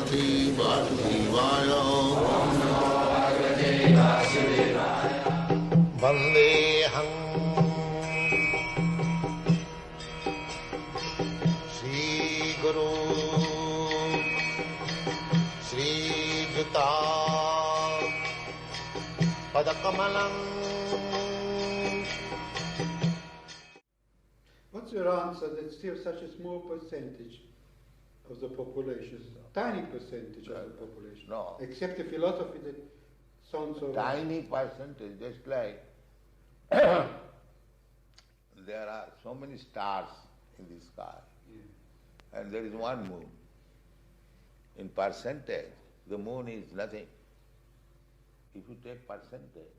Bhagavate Vasudevaya. Vandeham Shri Guru Shri Juta Padakamalam. What's your answer that still such a small percentage of the population, tiny percentage of the population, No. except the philosophy that sounds so Tiny percentage, just like there are so many stars in the sky, and there is one moon. In percentage, the moon is nothing. If you take percentage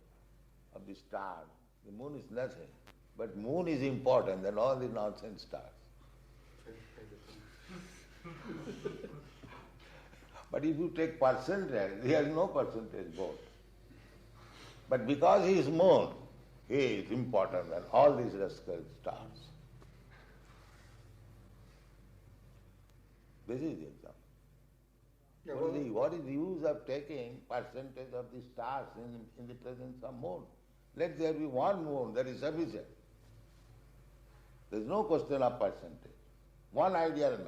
of the stars, the moon is nothing. But moon is important than all the nonsense stars. But if you take percentage, he has no percentage vote. But because he is moon, he is important than all these rascal stars. This is the example. Yeah, What is the use of taking percentage of the stars in the presence of moon? Let there be one moon, that is sufficient. There is no question of percentage. One ideal man.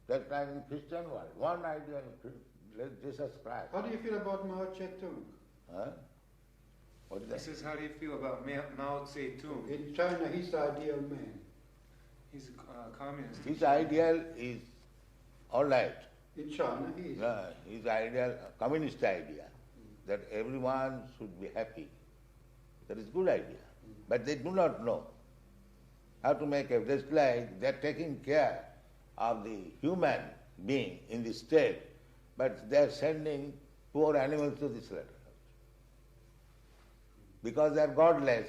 That time in Christian world, one ideal Jesus Christ. How do you feel about Mao Zedong? Huh? What is He that? says, how do you feel about Mao Zedong? In China, he's the ideal man. He's a communist. His ideal is all right. In China, he is. His ideal, communist idea, that everyone should be happy. That is good idea. But they do not know how to make it. Just like they are taking care of the human being in the state, but they are sending poor animals to the slaughterhouse. Because they are godless,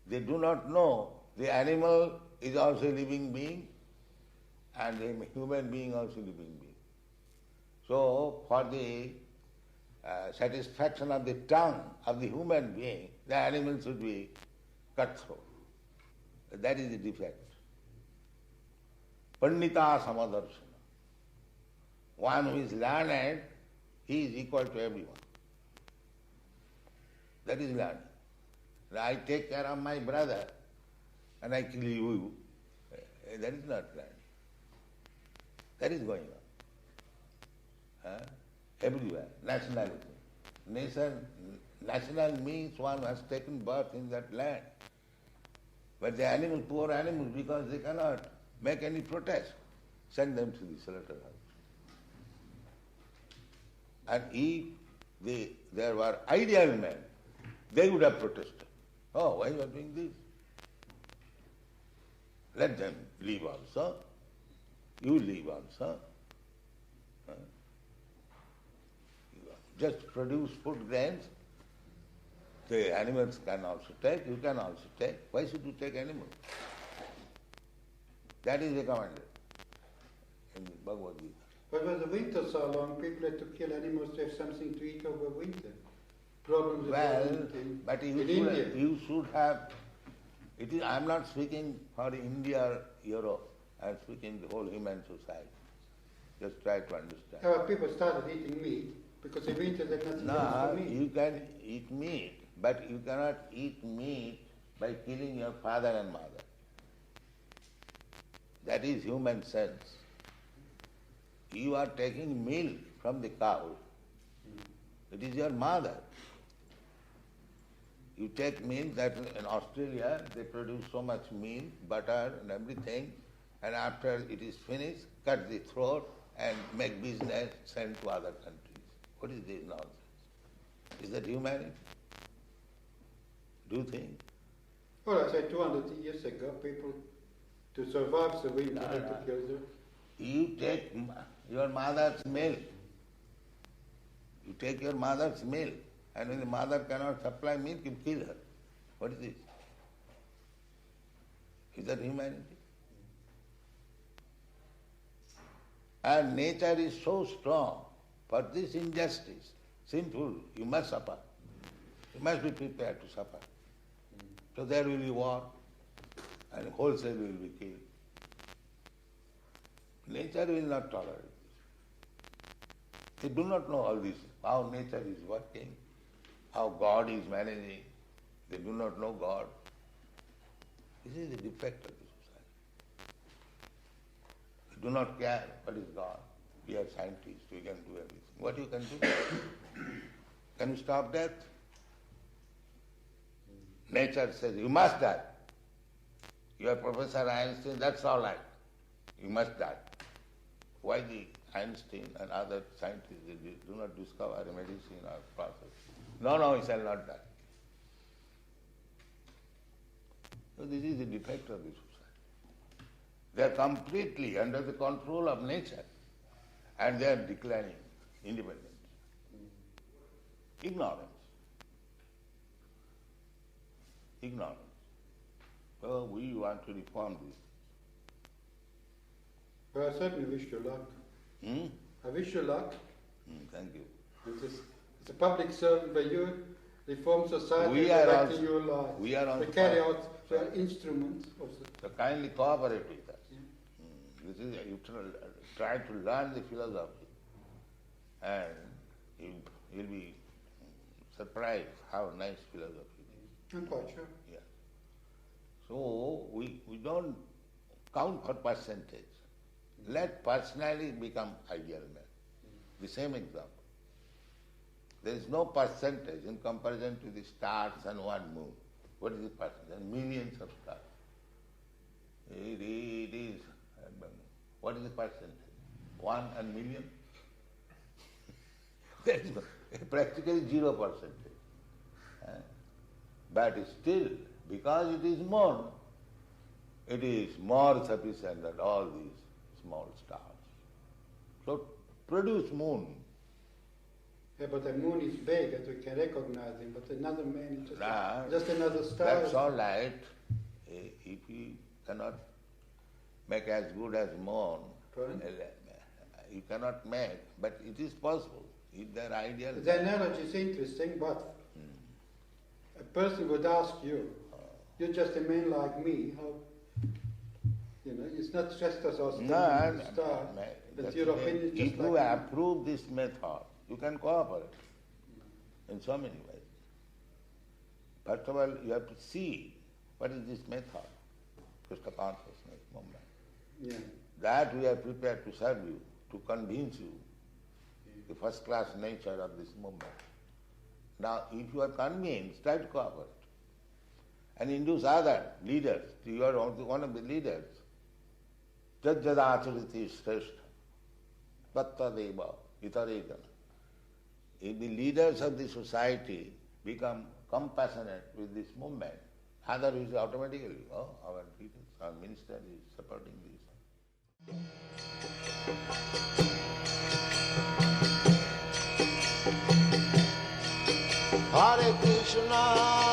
they do not know the animal is also a living being and the human being also a living being. So for the satisfaction of the tongue of the human being, the animal should be cut throat. That is the defect. Pandita samadarshana. One who is learned, he is equal to everyone. That is learning. I take care of my brother and I kill you. That is not learning. That is going on. Everywhere. Nationality. National means one who has taken birth in that land. But the animal, poor animals, because they cannot make any protest, send them to the slaughterhouse. And if there were ideal men, they would have protested. Oh, why you are doing this? Let them leave also. You leave also. Just produce food grains. The animals can also take, you can also take. Why should you take animals? That is recommended in the Bhagavad-gita. But when the winter so long, people had to kill animals to have something to eat over winter. Problems But in India. you should have. I am not speaking for India or Europe. I am speaking the whole human society. Just try to understand. People started eating meat because in winter there's nothing else to meat. You can eat meat, but you cannot eat meat by killing your father and mother. That is human sense. You are taking milk from the cow. It is your mother. You take milk, that in Australia they produce so much milk, butter and everything, and after it is finished, cut the throat and make business, send to other countries. What is this nonsense? Is that humanity? Do you think? Well, I said 200 years ago, people, to survive the winter, had to kill them. You take your mother's milk. You take your mother's milk, and when the mother cannot supply milk, you kill her. What is this? Is that humanity? And nature is so strong. For this injustice, sinful, you must suffer. You must be prepared to suffer. So there will be war, and wholesale will be killed. Nature will not tolerate this. They do not know all this, how nature is working, how God is managing. They do not know God. This is the defect of the society. They do not care what is God. We are scientists, we can do everything. What you can do? Can you stop death? Nature says, you must die. You are Professor Einstein, that's all right. You must die. Why the Einstein and other scientists they do not discover a medicine or process? No, he shall not die. So this is the defect of the society. They are completely under the control of nature and they are declining independence. Ignorance. So we want to reform this. Well, I certainly wish you luck. I wish you luck. Thank you. As a public servant, where you reform society, We are electing also- your life. we are also- We carry out the instruments of the... So kindly cooperate with us. This is you try to learn the philosophy, and you'll be surprised how nice philosophy is. I'm quite sure. Yeah. So we don't count for percentage. Let personality become ideal man. The same example. There is no percentage in comparison to the stars and one moon. What is the percentage? Millions of stars. It is. What is the percentage? 1 and million? There is practically 0%. But still, because it is moon, it is more sufficient than all these small stars. So produce moon. Yeah, but the moon is big as we can recognize him, but another man is Nah, just another star. That's all right. If you cannot make as good as moon, Pardon? you cannot make, but it is possible. If their ideal... The analogy is interesting, but a person would ask you, you're just a man like me, how, it's not just as us star, but your opinion is just if like you me. approve this method, you can cooperate in so many ways. First of all, you have to see what is this method, Krishna consciousness movement. Yeah. That we are prepared to serve you, to convince you the first-class nature of this movement. Now, if you are convinced, try to cooperate and induce other leaders. You are one of the leaders. Jajjadachariti shrestha, tattadeva itaredana. If the leaders of the society become compassionate with this movement, others automatically, our leaders, our minister is supporting this. Hare Krishna.